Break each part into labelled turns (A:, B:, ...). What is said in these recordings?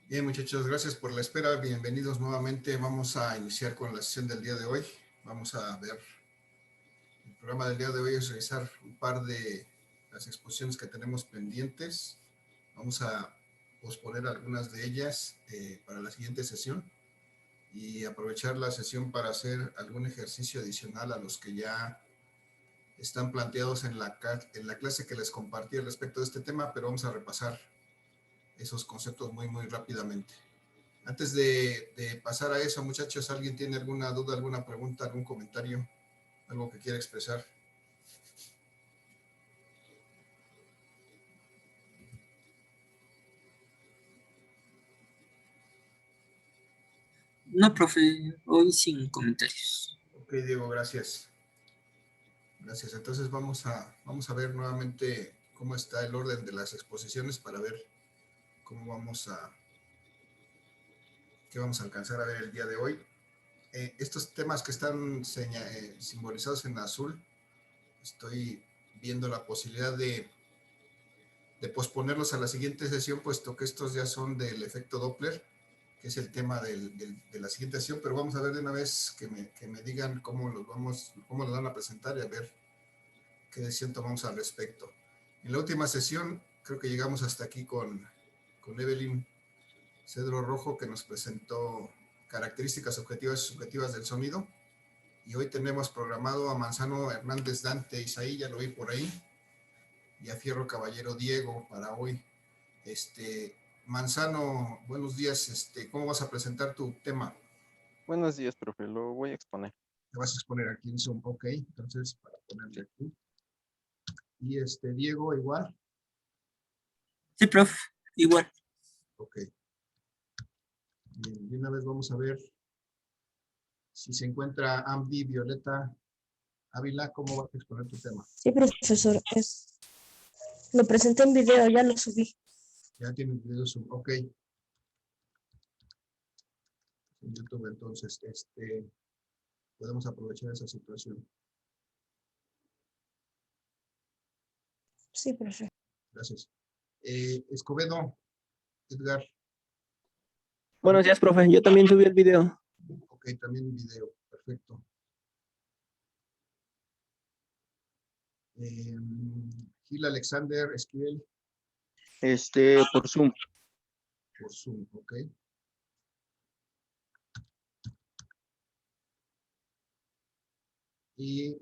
A: Bien, muchachos, gracias por la espera. Bienvenidos nuevamente. Vamos a iniciar con la sesión del día de hoy. Vamos a ver, el programa del día de hoy es revisar un par de las exposiciones que tenemos pendientes. Vamos a posponer algunas de ellas para la siguiente sesión y aprovechar la sesión para hacer algún ejercicio adicional a los que ya están planteados en la clase que les compartí respecto de este tema, pero vamos a repasar esos conceptos muy rápidamente. Antes de pasar a eso, muchachos, ¿alguien tiene alguna duda, alguna pregunta, algún comentario, algo que quiera expresar?
B: No, profe, hoy sin comentarios.
A: Ok, Diego, gracias. Gracias. Entonces vamos a ver nuevamente cómo está el orden de las exposiciones para ver cómo qué vamos a alcanzar a ver el día de hoy. Estos temas que están simbolizados en azul, estoy viendo la posibilidad de posponerlos a la siguiente sesión, puesto que estos ya son del efecto Doppler, que es el tema de la siguiente sesión, pero vamos a ver de una vez que me digan cómo los van a presentar y a ver qué decisión tomamos al respecto. En la última sesión creo que llegamos hasta aquí con Evelyn Cedro Rojo, que nos presentó características objetivas y subjetivas del sonido, y hoy tenemos programado a Manzano Hernández Dante Isaí, ya lo vi por ahí, y a Fierro Caballero Diego para hoy. Manzano, buenos días. ¿Cómo vas a presentar tu tema?
C: Buenos días, profe. Lo voy a exponer.
A: Te vas a exponer aquí en Zoom, ok. Entonces, para ponerle aquí. Y Diego, igual.
B: Sí, profe, igual.
A: Ok. Bien, de una vez vamos a ver si se encuentra Amdi Violeta Ávila, ¿cómo vas a exponer tu tema?
D: Sí, profesor, lo presenté en video, ya lo subí.
A: Ya tienes video Zoom, ok. En YouTube, entonces, podemos aprovechar esa situación.
D: Sí, profe.
A: Gracias. Escobedo, Edgar.
E: Buenos días, profe. Yo también subí el video.
A: Ok, también video, perfecto. Gil Alexander Esquivel.
C: Por Zoom.
A: Por Zoom, ok. Y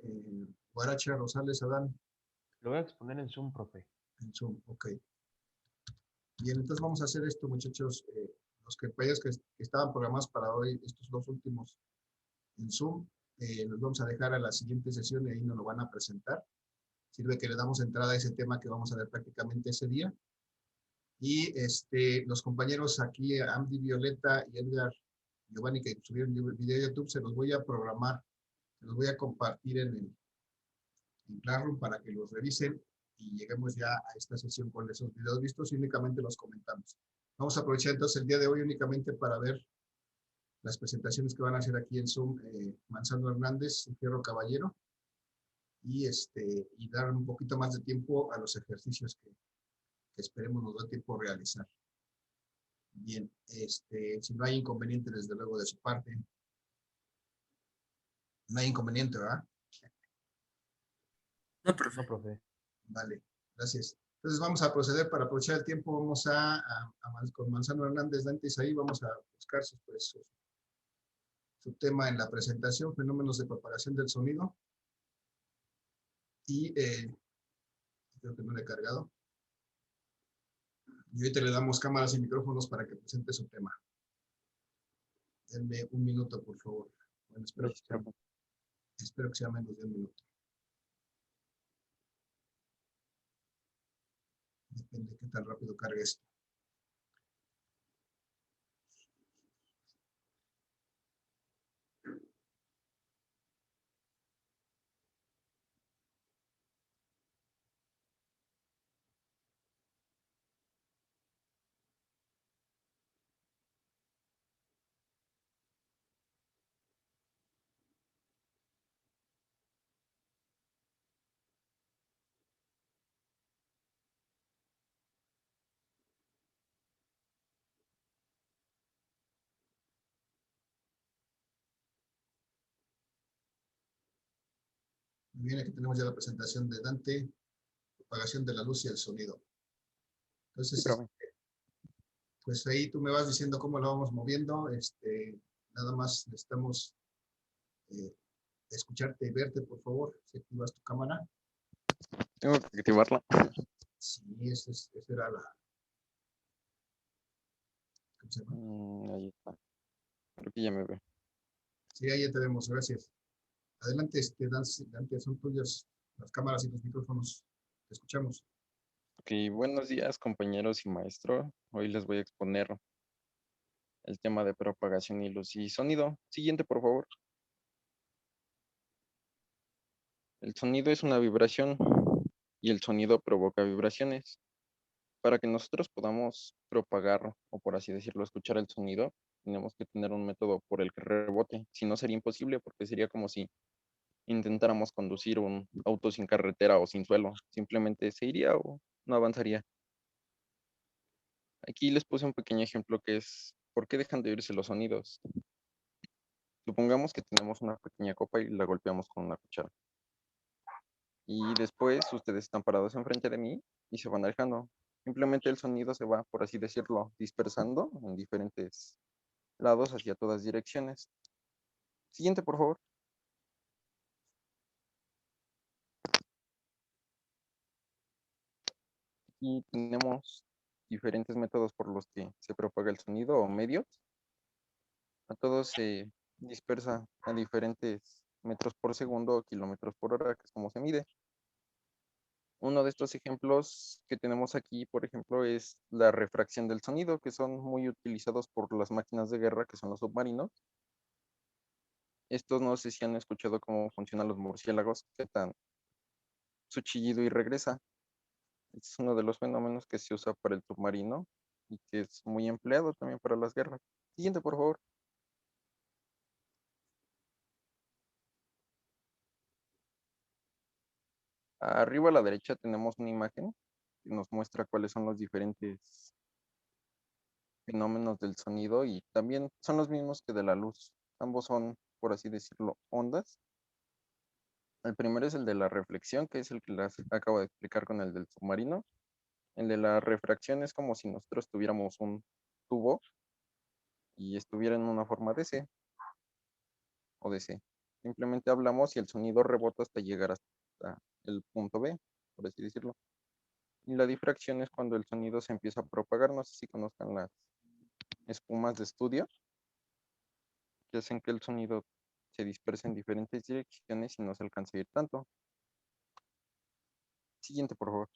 A: Guaracha Rosales Adán.
F: Lo voy a exponer en Zoom, profe.
A: En Zoom, ok. Bien, entonces vamos a hacer esto, muchachos. Los que estaban programados para hoy, estos dos últimos en Zoom, los vamos a dejar a la siguiente sesión y ahí nos lo van a presentar. Sirve que le damos entrada a ese tema que vamos a ver prácticamente ese día. Y los compañeros aquí, Amdi Violeta y Edgar Giovanni, que subieron el video de YouTube, se los voy a programar, se los voy a compartir en Classroom para que los revisen y lleguemos ya a esta sesión con esos videos vistos y únicamente los comentamos. Vamos a aprovechar entonces el día de hoy únicamente para ver las presentaciones que van a hacer aquí en Zoom Manzano Hernández y Fierro Caballero y dar un poquito más de tiempo a los ejercicios que esperemos nos dé tiempo realizar. Bien, si no hay inconveniente desde luego de su parte. No hay inconveniente, ¿verdad?
B: No, profe.
F: No, profe.
A: Vale, gracias. Entonces vamos a proceder para aprovechar el tiempo. Vamos con Manzano Hernández Dantes ahí, vamos a buscar su tema en la presentación, fenómenos de propagación del sonido. Y creo que no le he cargado. Y ahorita le damos cámaras y micrófonos para que presente su tema. Denme un minuto, por favor. Bueno, espero que sea menos de un minuto. Depende de qué tan rápido cargue esto. Bien, aquí tenemos ya la presentación de Dante, propagación de la luz y el sonido.
C: Sí,
A: Entonces,
C: profe.
A: pues ahí tú me vas diciendo cómo lo vamos moviendo. Nada más necesitamos escucharte y verte, por favor. Si activas tu cámara.
C: Tengo que activarla.
A: Sí, esa era la. ¿Cómo se llama?
C: Ahí está. Creo que ya me ve.
A: Sí, ahí ya te vemos, gracias. Adelante, Dante, son tuyas las cámaras y los micrófonos. Te escuchamos.
C: Ok, buenos días, compañeros y maestro. Hoy les voy a exponer el tema de propagación y luz y sonido. Siguiente, por favor. El sonido es una vibración y el sonido provoca vibraciones. Para que nosotros podamos propagar, o por así decirlo, escuchar el sonido, tenemos que tener un método por el que rebote. Si no, sería imposible porque sería como si intentáramos conducir un auto sin carretera o sin suelo. Simplemente se iría o no avanzaría. Aquí les puse un pequeño ejemplo que es ¿por qué dejan de oírse los sonidos? Supongamos que tenemos una pequeña copa y la golpeamos con una cuchara. Y después ustedes están parados enfrente de mí y se van alejando. Simplemente el sonido se va, por así decirlo, dispersando en diferentes lados hacia todas direcciones. Siguiente, por favor. Y tenemos diferentes métodos por los que se propaga el sonido o medios. A todos se dispersa a diferentes metros por segundo o kilómetros por hora, que es como se mide. Uno de estos ejemplos que tenemos aquí, por ejemplo, es la refracción del sonido, que son muy utilizados por las máquinas de guerra, que son los submarinos. Estos no sé si han escuchado cómo funcionan los murciélagos, que dan su chillido y regresa. Este es uno de los fenómenos que se usa para el submarino y que es muy empleado también para las guerras. Siguiente, por favor. Arriba a la derecha tenemos una imagen que nos muestra cuáles son los diferentes fenómenos del sonido y también son los mismos que de la luz. Ambos son, por así decirlo, ondas. El primero es el de la reflexión, que es el que les acabo de explicar con el del submarino. El de la refracción es como si nosotros tuviéramos un tubo y estuviera en una forma de C o de C. Simplemente hablamos y el sonido rebota hasta llegar hasta el punto B, por así decirlo. Y la difracción es cuando el sonido se empieza a propagar. No sé si conozcan las espumas de estudio, que hacen que el sonido se disperse en diferentes direcciones y no se alcance a ir tanto. Siguiente, por favor.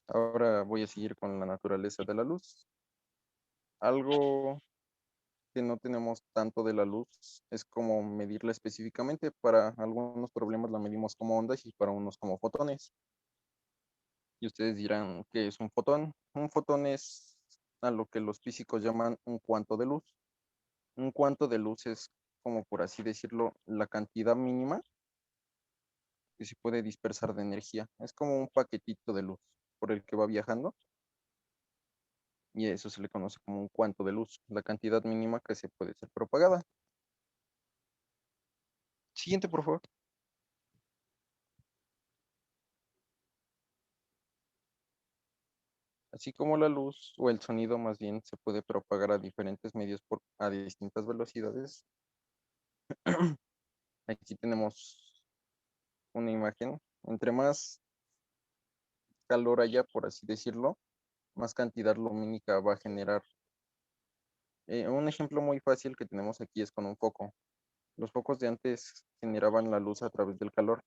C: Ahora voy a seguir con la naturaleza de la luz. Algo que no tenemos tanto de la luz es como medirla específicamente. Para algunos problemas la medimos como ondas y para unos como fotones. Y ustedes dirán, ¿qué es un fotón? Un fotón es a lo que los físicos llaman un cuanto de luz. Un cuanto de luz es, como por así decirlo, la cantidad mínima que se puede dispersar de energía. Es como un paquetito de luz por el que va viajando y eso se le conoce como un cuanto de luz, la cantidad mínima que se puede ser propagada. Siguiente, por favor. Así como la luz o el sonido más bien se puede propagar a diferentes medios a distintas velocidades. Aquí tenemos una imagen. Entre más calor haya, por así decirlo, más cantidad lumínica va a generar. Un ejemplo muy fácil que tenemos aquí es con un foco. Los focos de antes generaban la luz a través del calor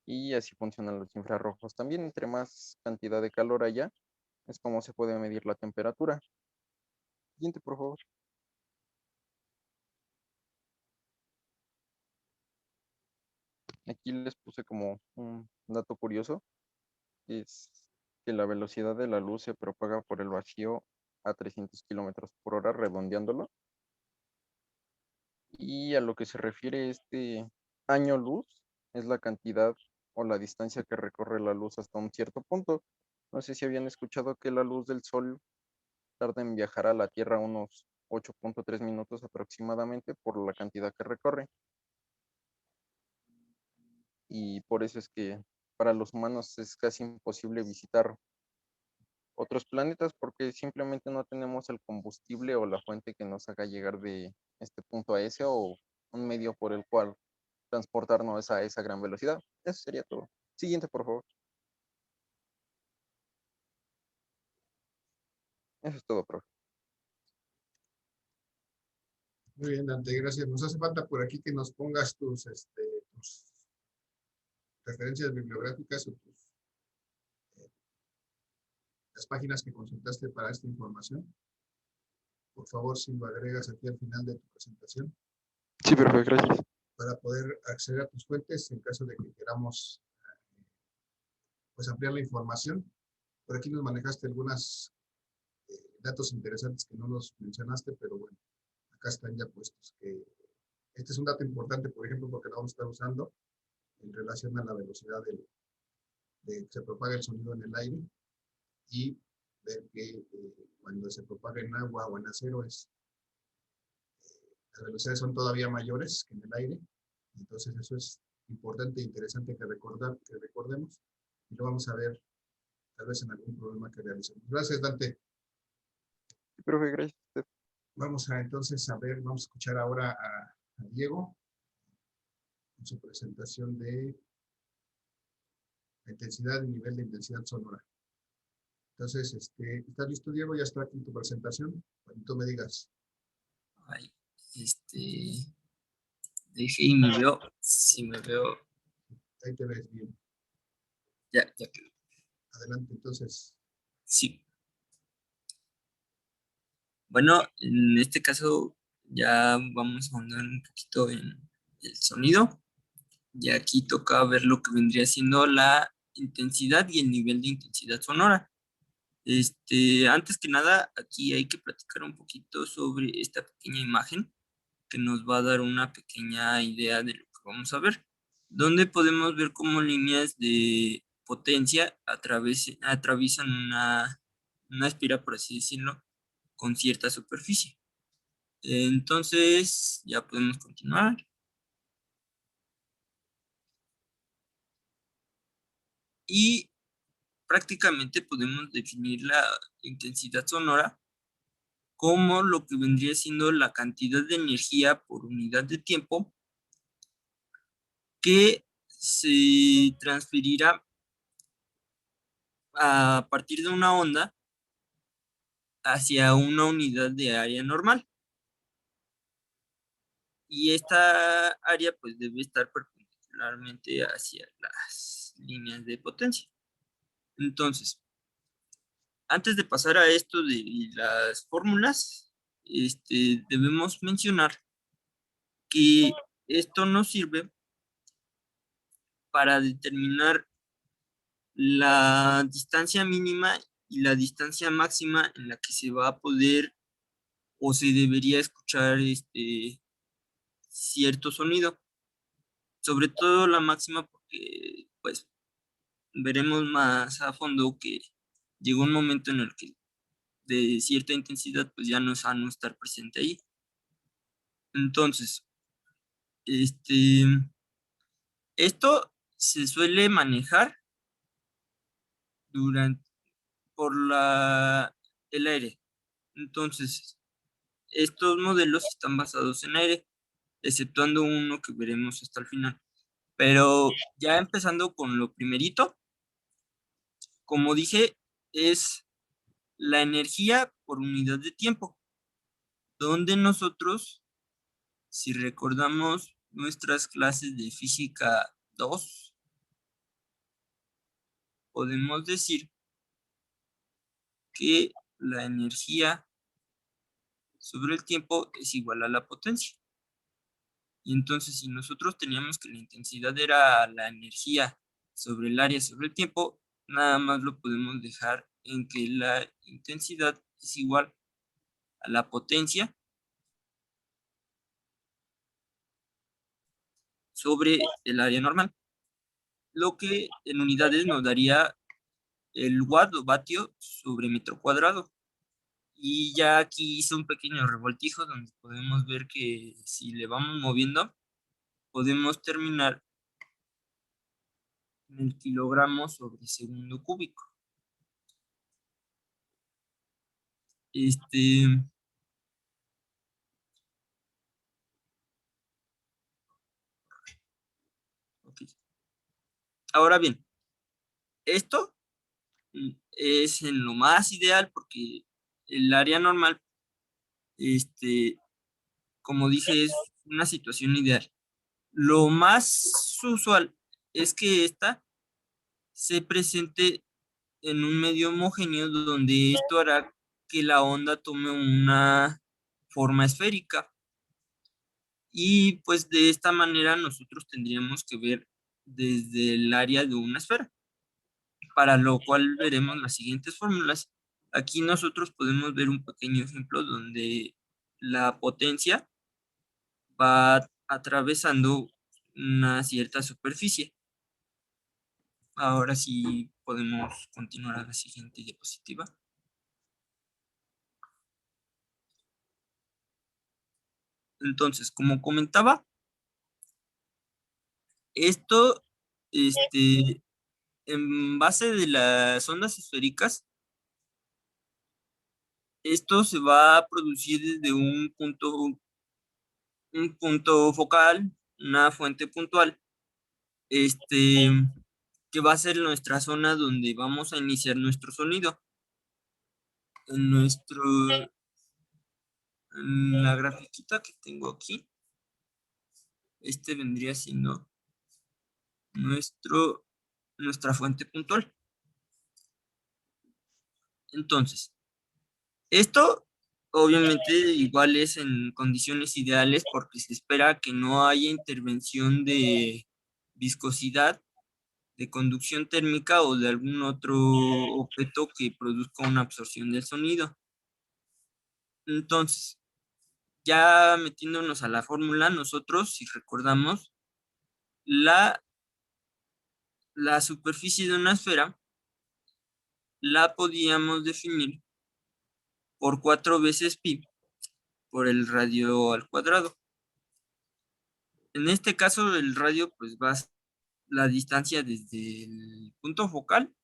C: y así funcionan los infrarrojos. También entre más cantidad de calor haya, es como se puede medir la temperatura. Siguiente, por favor. Aquí les puse como un dato curioso, es que la velocidad de la luz se propaga por el vacío a 300 kilómetros por hora, redondeándolo. Y a lo que se refiere este año luz, es la cantidad o la distancia que recorre la luz hasta un cierto punto. No sé si habían escuchado que la luz del sol tarda en viajar a la Tierra unos 8.3 minutos aproximadamente por la cantidad que recorre. Y por eso es que para los humanos es casi imposible visitar otros planetas porque simplemente no tenemos el combustible o la fuente que nos haga llegar de este punto a ese o un medio por el cual transportarnos a esa gran velocidad. Eso sería todo. Siguiente, por favor. Eso es todo, profe.
A: Muy bien, Dante, gracias. Nos hace falta por aquí que nos pongas tus referencias bibliográficas o las páginas que consultaste para esta información. Por favor, si lo agregas aquí al final de tu presentación,
C: Sí, profe, gracias.
A: para poder acceder a tus fuentes en caso de que queramos pues ampliar la información. Por aquí nos manejaste algunos datos interesantes que no nos mencionaste, pero bueno, acá están ya puestos. Este es un dato importante, por ejemplo, porque lo vamos a estar usando en relación a la velocidad de que se propaga el sonido en el aire y ver que cuando se propaga en agua o en acero las velocidades son todavía mayores que en el aire. Entonces eso es importante e interesante que recordemos y lo vamos a ver tal vez en algún problema que realicemos. Gracias, Dante.
C: Sí, profe, gracias a usted.
A: Vamos a entonces vamos a escuchar ahora a Diego en su presentación de la intensidad y nivel de intensidad sonora. Entonces, ¿estás listo, Diego? ¿Ya está aquí tu presentación? Cuando tú me digas.
B: Ay, dije y me veo, si me veo,
A: Ahí te ves bien.
B: ya quedó.
A: Adelante, entonces.
B: Sí. Bueno, en este caso ya vamos a ahondar un poquito en el sonido. Y aquí toca ver lo que vendría siendo la intensidad y el nivel de intensidad sonora. Antes que nada, aquí hay que platicar un poquito sobre esta pequeña imagen que nos va a dar una pequeña idea de lo que vamos a ver, donde podemos ver cómo líneas de potencia atraviesan una espiral, por así decirlo, con cierta superficie. Entonces, ya podemos continuar. Y prácticamente podemos definir la intensidad sonora como lo que vendría siendo la cantidad de energía por unidad de tiempo que se transferirá a partir de una onda hacia una unidad de área normal. Y esta área pues debe estar perpendicularmente hacia las líneas de potencia. Entonces, antes de pasar a esto de las fórmulas, debemos mencionar que esto nos sirve para determinar la distancia mínima y la distancia máxima en la que se va a poder o se debería escuchar cierto sonido. Sobre todo la máxima porque pues veremos más a fondo que llegó un momento en el que de cierta intensidad pues ya no es sano estar presente ahí. Entonces, esto se suele manejar por el aire. Entonces, estos modelos están basados en aire, exceptuando uno que veremos hasta el final. Pero ya empezando con lo primerito, como dije, es la energía por unidad de tiempo, donde nosotros, si recordamos nuestras clases de física 2, podemos decir que la energía sobre el tiempo es igual a la potencia. Y entonces, si nosotros teníamos que la intensidad era la energía sobre el área sobre el tiempo, nada más lo podemos dejar en que la intensidad es igual a la potencia sobre el área normal, lo que en unidades nos daría el watt o vatio sobre metro cuadrado. Y ya aquí hice un pequeño revoltijo donde podemos ver que si le vamos moviendo, podemos terminar en el kilogramo sobre segundo cúbico. Ok. Ahora bien, esto es en lo más ideal porque el área normal, como dije, es una situación ideal. Lo más usual es que esta se presente en un medio homogéneo donde esto hará que la onda tome una forma esférica. Y pues de esta manera nosotros tendríamos que ver desde el área de una esfera, para lo cual veremos las siguientes fórmulas. Aquí nosotros podemos ver un pequeño ejemplo donde la potencia va atravesando una cierta superficie. Ahora sí podemos continuar a la siguiente diapositiva. Entonces, como comentaba, esto, en base de las ondas esféricas, esto se va a producir desde un punto focal, una fuente puntual, que va a ser nuestra zona donde vamos a iniciar nuestro sonido. En la grafiquita que tengo aquí, vendría siendo nuestra fuente puntual. Entonces, esto obviamente igual es en condiciones ideales porque se espera que no haya intervención de viscosidad, de conducción térmica o de algún otro objeto que produzca una absorción del sonido. Entonces, ya metiéndonos a la fórmula, nosotros, si recordamos, la superficie de una esfera la podíamos definir por 4 veces pi por el radio al cuadrado. En este caso, el radio pues va a ser la distancia desde el punto focal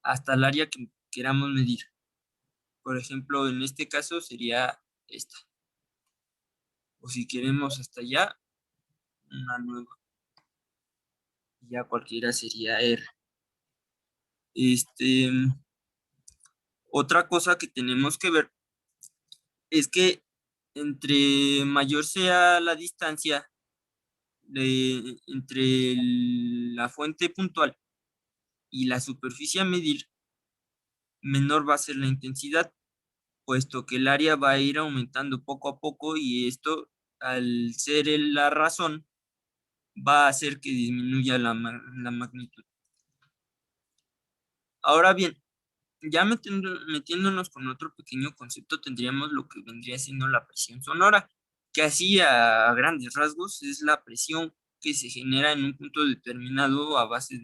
B: hasta el área que queramos medir. Por ejemplo, en este caso sería esta. O si queremos hasta allá, una nueva. Ya cualquiera sería R. Otra cosa que tenemos que ver es que entre mayor sea la distancia entre la fuente puntual y la superficie a medir, menor va a ser la intensidad, puesto que el área va a ir aumentando poco a poco y esto, al ser la razón, va a hacer que disminuya la magnitud. Ahora bien, ya metiéndonos con otro pequeño concepto, tendríamos lo que vendría siendo la presión sonora, que así a grandes rasgos es la presión que se genera en un punto determinado a base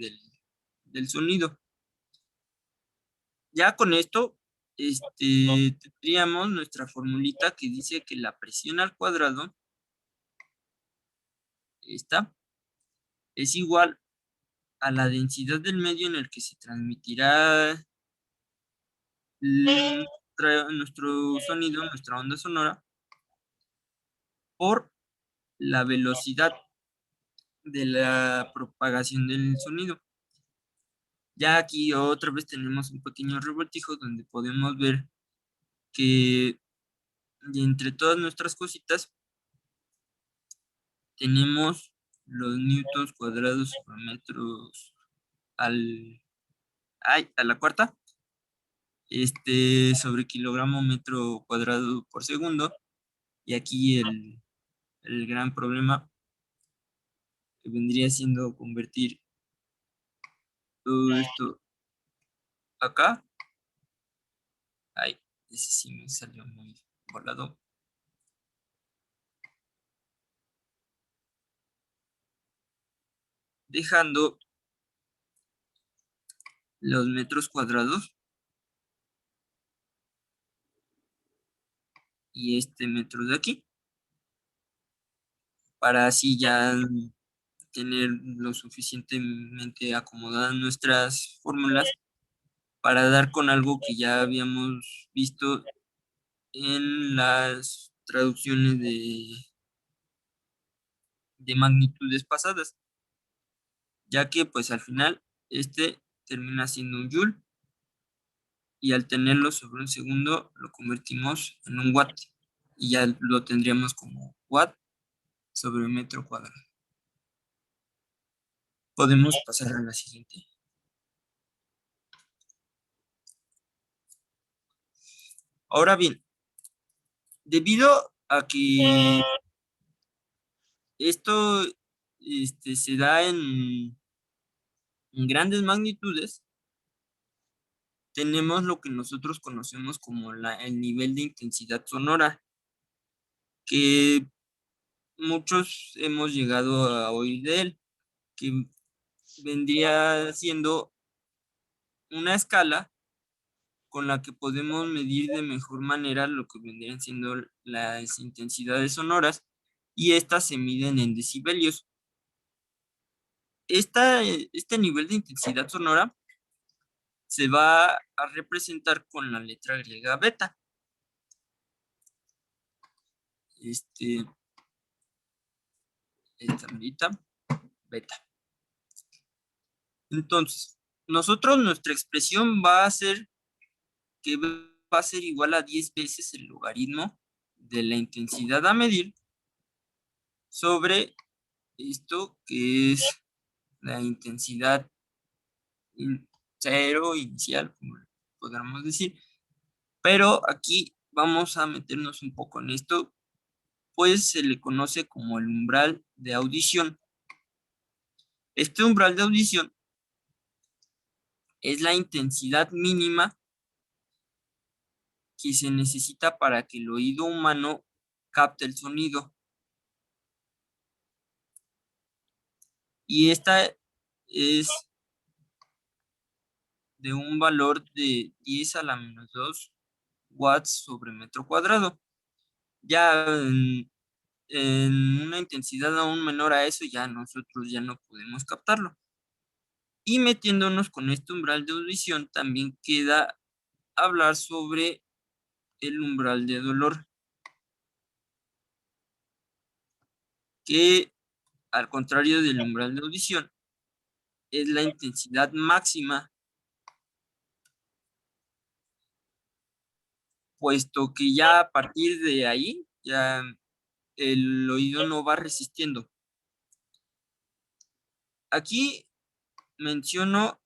B: del sonido. Ya con esto, tendríamos nuestra formulita que dice que la presión al cuadrado, esta, es igual a la densidad del medio en el que se transmitirá nuestro sonido, nuestra onda sonora, por la velocidad de la propagación del sonido. Ya aquí otra vez tenemos un pequeño revoltijo donde podemos ver que entre todas nuestras cositas tenemos los newtons cuadrados por metros a la cuarta, sobre kilogramo metro cuadrado por segundo. Y aquí el gran problema que vendría siendo convertir todo esto acá. Ay, ese sí me salió muy volado. Dejando los metros cuadrados y este metro de aquí, para así ya tener lo suficientemente acomodadas nuestras fórmulas para dar con algo que ya habíamos visto en las traducciones de magnitudes pasadas, ya que pues al final este termina siendo un joule y al tenerlo sobre un segundo lo convertimos en un watt y ya lo tendríamos como watt sobre metro cuadrado. Podemos pasar a la siguiente. Ahora bien, debido a que esto se da en grandes magnitudes, tenemos lo que nosotros conocemos como el nivel de intensidad sonora, que muchos hemos llegado a oír de él, que vendría siendo una escala con la que podemos medir de mejor manera lo que vendrían siendo las intensidades sonoras, y estas se miden en decibelios. Este nivel de intensidad sonora se va a representar con la letra griega beta. Esta merita, beta. Entonces, nuestra expresión va a ser que va a ser igual a 10 veces el logaritmo de la intensidad a medir sobre esto que es la intensidad cero inicial, como podríamos decir. Pero aquí vamos a meternos un poco en esto, pues se le conoce como el umbral de audición. Este umbral de audición es la intensidad mínima que se necesita para que el oído humano capte el sonido. Y esta es de un valor de 10 a la menos 2 watts sobre metro cuadrado. Ya en una intensidad aún menor a eso, ya nosotros ya no podemos captarlo. Y metiéndonos con este umbral de audición, también queda hablar sobre el umbral de dolor, que al contrario del umbral de audición, es la intensidad máxima, puesto que ya a partir de ahí, ya el oído no va resistiendo. Aquí menciono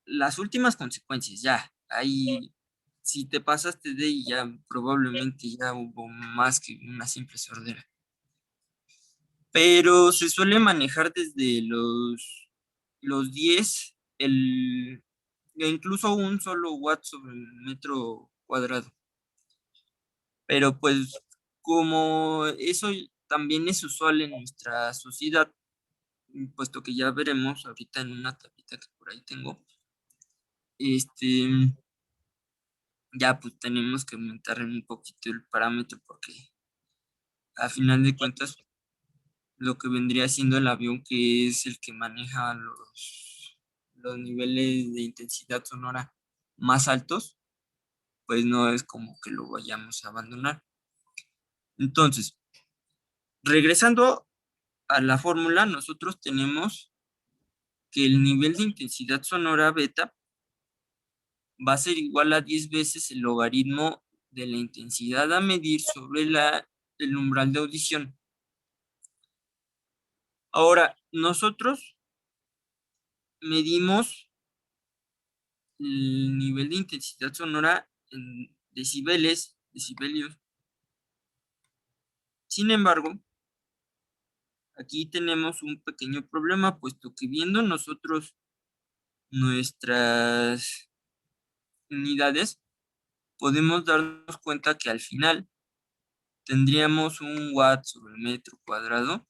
B: las últimas consecuencias, ya. Ahí, si te pasaste de ahí, ya probablemente ya hubo más que una simple sordera. Pero se suele manejar desde los 10, e incluso un solo watt sobre el metro cuadrado. Pero pues como eso también es usual en nuestra sociedad, puesto que ya veremos ahorita en una tablita que por ahí tengo, ya pues tenemos que aumentar un poquito el parámetro porque a final de cuentas lo que vendría siendo el avión, que es el que maneja los niveles de intensidad sonora más altos, pues no es como que lo vayamos a abandonar. Entonces, regresando a la fórmula, nosotros tenemos que el nivel de intensidad sonora beta va a ser igual a 10 veces el logaritmo de la intensidad a medir sobre el umbral de audición. Ahora, nosotros medimos el nivel de intensidad sonora en decibelios. Sin embargo, aquí tenemos un pequeño problema, puesto que viendo nosotros nuestras unidades, podemos darnos cuenta que al final tendríamos un watt sobre el metro cuadrado.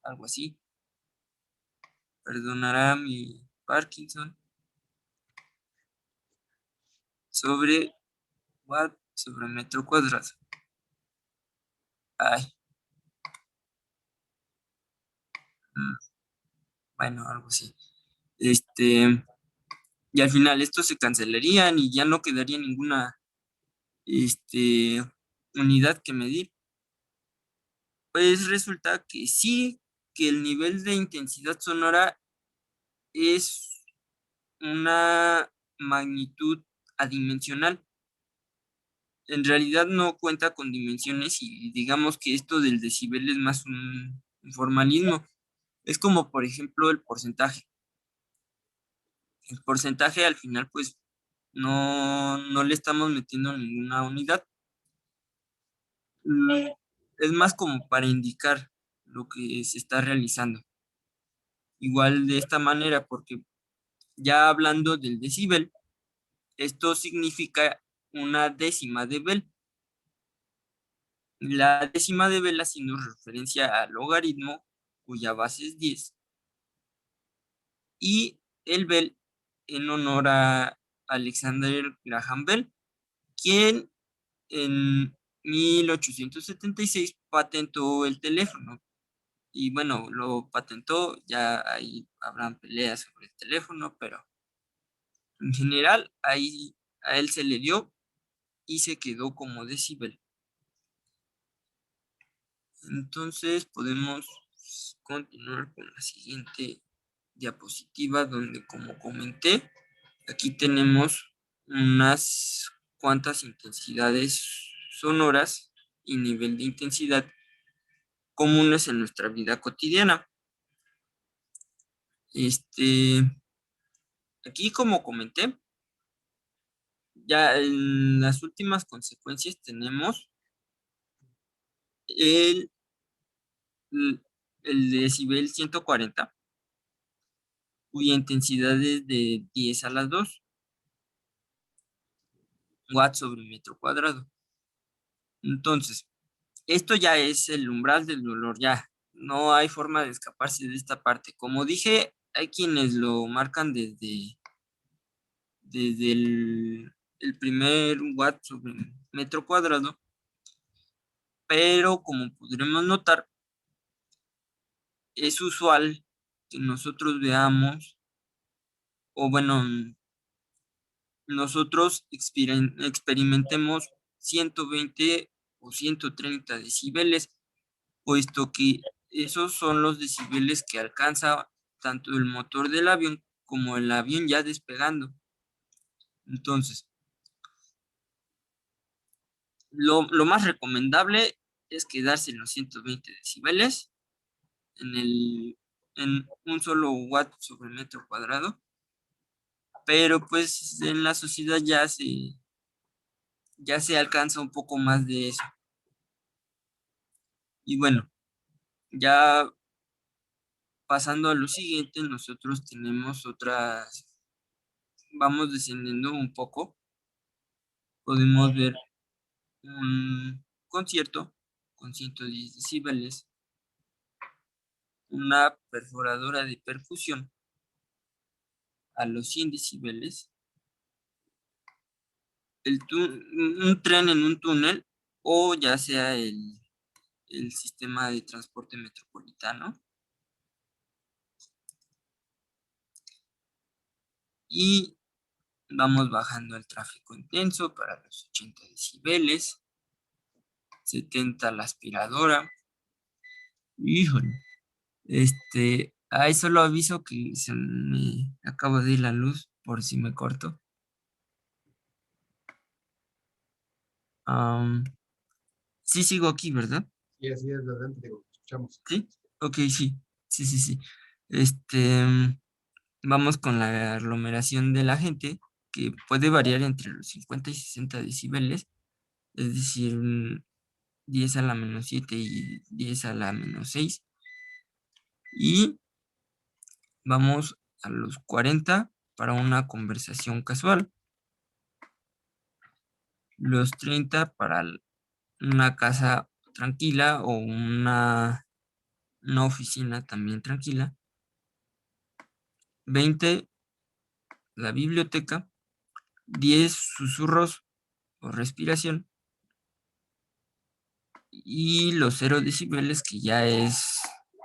B: Algo así. Perdonará mi Parkinson. Sobre watt sobre metro cuadrado. Ay. Bueno, algo así. Y al final estos se cancelarían y ya no quedaría ninguna unidad que medir. Pues resulta que sí, que el nivel de intensidad sonora es una magnitud adimensional. En realidad no cuenta con dimensiones y digamos que esto del decibel es más un formalismo. Es como, por ejemplo, el porcentaje. El porcentaje al final, pues, no le estamos metiendo ninguna unidad. Es más como para indicar lo que se está realizando. Igual de esta manera, porque ya hablando del decibel, esto significa una décima de Bell. La décima de Bell haciendo referencia al logaritmo, cuya base es 10, y el Bell en honor a Alexander Graham Bell, quien en 1876 patentó el teléfono. Y bueno, lo patentó, ya ahí habrán peleas sobre el teléfono, pero en general ahí a él se le dio y se quedó como decibel. Entonces podemos continuar con la siguiente diapositiva donde, como comenté, aquí tenemos unas cuantas intensidades sonoras y nivel de intensidad comunes en nuestra vida cotidiana. Aquí, como comenté, ya en las últimas consecuencias tenemos el decibel 140, cuya intensidad es de 10 a la 2 watts sobre metro cuadrado. Entonces, esto ya es el umbral del dolor, ya no hay forma de escaparse de esta parte. Como dije, hay quienes lo marcan desde el primer watt sobre metro cuadrado, pero como podremos notar, es usual que nosotros veamos, o bueno, nosotros experimentemos 120 o 130 decibeles, puesto que esos son los decibeles que alcanza tanto el motor del avión como el avión ya despegando. Entonces, lo más recomendable es quedarse en los 120 decibeles en un solo watt sobre metro cuadrado, pero pues en la sociedad ya se alcanza un poco más de eso. Y bueno, ya pasando a lo siguiente, nosotros tenemos otras, vamos descendiendo un poco, podemos ver un concierto con 110 decibeles, una perforadora de percusión a los 100 decibeles, un tren en un túnel o ya sea el sistema de transporte metropolitano. Y vamos bajando el tráfico intenso para los 80 decibeles, 70 la aspiradora. Híjole, ahí solo aviso que se me acaba de ir la luz por si me corto. Sí sigo aquí, ¿verdad?
A: Y así es, adelante, digo, escuchamos.
B: Sí, ok, sí, sí. Vamos con la aglomeración de la gente, que puede variar entre los 50 y 60 decibeles, es decir, 10 a la menos 7 y 10 a la menos 6. Y vamos a los 40 para una conversación casual. Los 30 para una casa tranquila o una oficina también tranquila. 20 la biblioteca. 10 susurros o respiración. Y los 0 decibeles, que ya es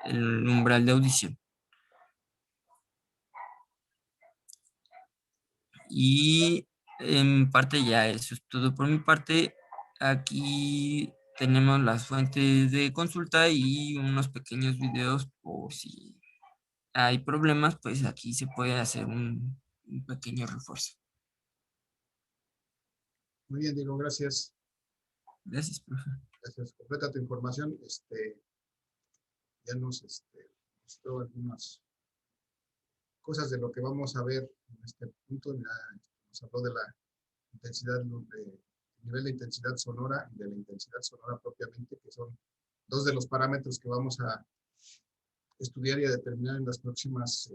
B: el umbral de audición. Y en parte ya eso es todo por mi parte. Aquí tenemos las fuentes de consulta y unos pequeños videos por si hay problemas, pues aquí se puede hacer un pequeño refuerzo.
A: Muy bien, Diego, gracias.
B: Gracias, profe.
A: Gracias. Completa tu información. Ya nos mostró algunas cosas de lo que vamos a ver en este punto. Ya nos habló de la intensidad, de nivel de intensidad sonora y de la intensidad sonora propiamente, que son dos de los parámetros que vamos a estudiar y a determinar en las próximas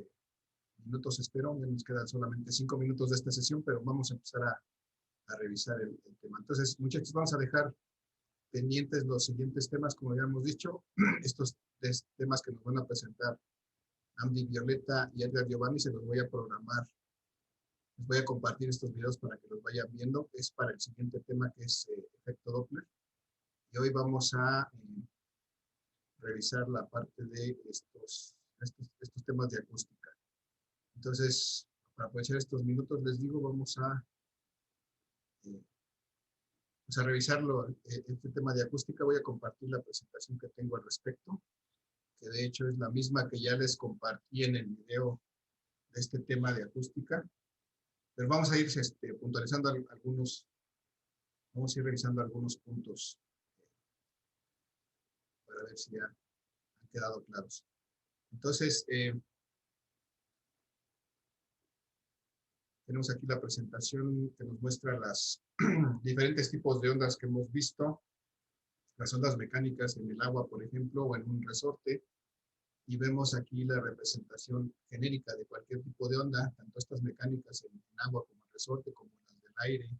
A: minutos, espero. Ya nos quedan solamente 5 minutos de esta sesión, pero vamos a empezar a revisar el tema. Entonces, muchachos, vamos a dejar pendientes los siguientes temas, como ya hemos dicho, estos temas que nos van a presentar Andy, Violeta y Edgar Giovanni, se los voy a programar. Les voy a compartir estos videos para que los vayan viendo. Es para el siguiente tema, que es efecto Doppler. Y hoy vamos a revisar la parte de estos temas de acústica. Entonces, para aprovechar estos minutos, les digo, vamos a revisarlo, este tema de acústica. Voy a compartir la presentación que tengo al respecto, que de hecho es la misma que ya les compartí en el video de este tema de acústica. Pero vamos a ir puntualizando algunos, vamos a ir revisando algunos puntos para ver si ya han quedado claros. Entonces, tenemos aquí la presentación que nos muestra los diferentes tipos de ondas que hemos visto. Las ondas mecánicas en el agua, por ejemplo, o en un resorte. Y vemos aquí la representación genérica de cualquier tipo de onda, tanto estas mecánicas en agua como en resorte, como las del aire,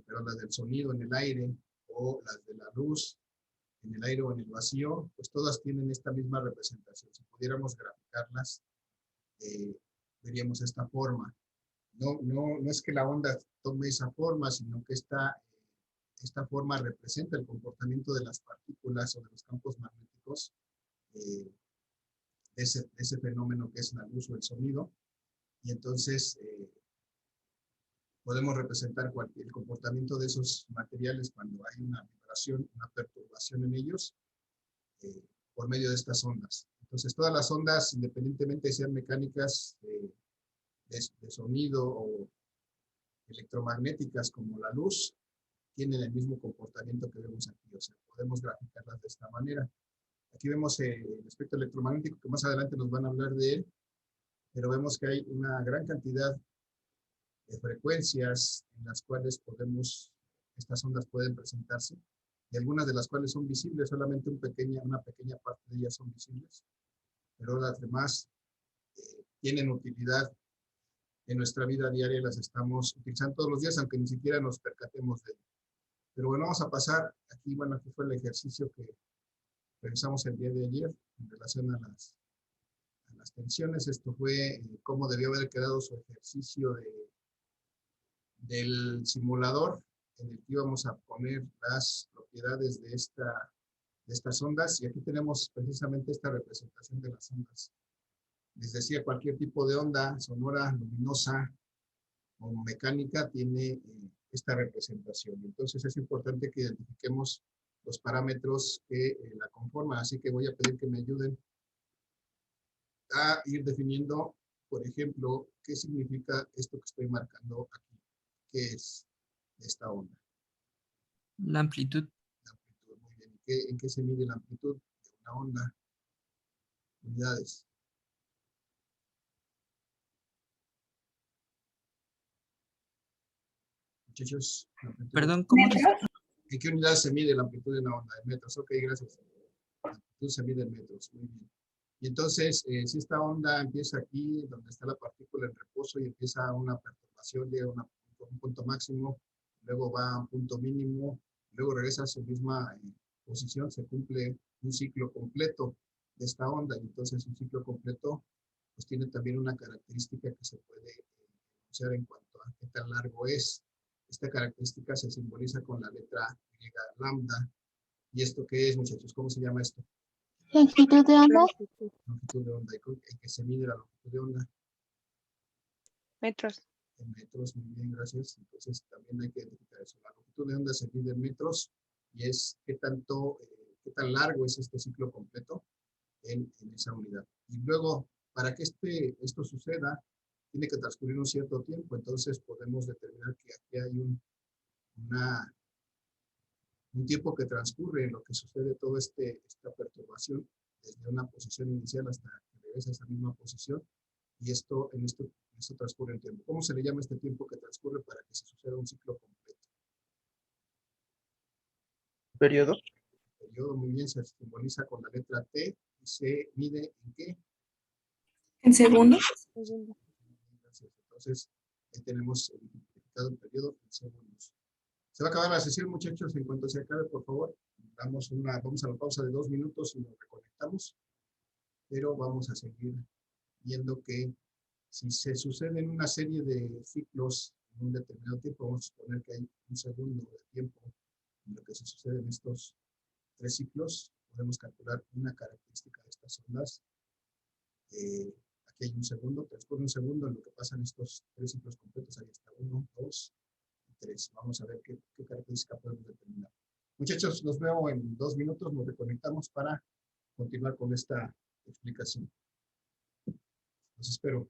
A: pero las del sonido en el aire, o las de la luz en el aire o en el vacío, pues todas tienen esta misma representación. Si pudiéramos graficarlas, veríamos esta forma. No es que la onda tome esa forma, sino que esta forma representa el comportamiento de las partículas o de los campos magnéticos de ese fenómeno que es la luz o el sonido. Y entonces podemos representar el comportamiento de esos materiales cuando hay una vibración, una perturbación en ellos, por medio de estas ondas. Entonces todas las ondas, independientemente de sean mecánicas, de sonido o electromagnéticas como la luz, tienen el mismo comportamiento que vemos aquí. O sea, podemos graficarlas de esta manera. Aquí vemos el espectro electromagnético, que más adelante nos van a hablar de él, pero vemos que hay una gran cantidad de frecuencias en las cuales estas ondas pueden presentarse, y algunas de las cuales son visibles, solamente una pequeña parte de ellas son visibles, pero las demás tienen utilidad en nuestra vida diaria y las estamos utilizando todos los días, aunque ni siquiera nos percatemos de ello. Pero bueno, vamos a pasar aquí. Bueno, aquí fue el ejercicio que revisamos el día de ayer en relación a las tensiones. Esto fue cómo debió haber quedado su ejercicio del simulador, en el que íbamos a poner las propiedades de estas ondas. Y aquí tenemos precisamente esta representación de las ondas. Les decía, cualquier tipo de onda sonora, luminosa o mecánica tiene esta representación. Entonces es importante que identifiquemos los parámetros que la conforman. Así que voy a pedir que me ayuden a ir definiendo, por ejemplo, qué significa esto que estoy marcando aquí. ¿Qué es esta onda?
B: La amplitud.
A: La amplitud, muy bien. ¿En qué se mide la amplitud de una onda? Unidades. Muchachos,
B: Perdón, ¿cómo dice?
A: ¿en qué unidad se mide la amplitud de una onda? En metros. Ok, gracias. La amplitud se mide en metros. Muy bien. Y entonces, si esta onda empieza aquí, donde está la partícula en reposo, y empieza una perturbación, llega a un punto máximo, luego va a un punto mínimo, luego regresa a su misma posición, se cumple un ciclo completo de esta onda. Y entonces un ciclo completo pues tiene también una característica que se puede usar en cuanto a qué tan largo es. Esta característica se simboliza con la letra griega lambda. ¿Y esto qué es, muchachos? ¿Cómo se llama esto?
G: Longitud de onda,
A: Longitud de onda. ¿En qué se mide la longitud de onda?
G: metros.
A: En metros, muy bien, gracias. Entonces también hay que identificar eso. La longitud de onda se mide en metros y es qué tan largo es este ciclo completo en esa unidad. Y luego, para que esto suceda, tiene que transcurrir un cierto tiempo. Entonces podemos determinar que aquí hay un tiempo que transcurre en lo que sucede toda esta perturbación desde una posición inicial hasta que regresa a esa misma posición. Y esto transcurre el tiempo. ¿Cómo se le llama este tiempo que transcurre para que se suceda un ciclo completo?
E: Periodo.
A: El periodo, muy bien, se simboliza con la letra T y se mide ¿en qué?
D: ¿En segundos?
A: Gracias. Entonces, ahí tenemos identificado el periodo en segundos. Se va a acabar la sesión, muchachos. En cuanto se acabe, por favor, vamos a la pausa de 2 minutos y nos reconectamos. Pero vamos a seguir viendo que si se suceden una serie de ciclos en un determinado tiempo, vamos a suponer que hay un segundo de tiempo en lo que se suceden estos 3 ciclos, podemos calcular una característica de estas ondas. Aquí hay un segundo, transcurre un segundo en lo que pasan estos 3 ciclos completos, ahí está 1, 2 y 3. Vamos a ver qué característica podemos determinar. Muchachos, los veo en 2 minutos, nos reconectamos para continuar con esta explicación. Los espero.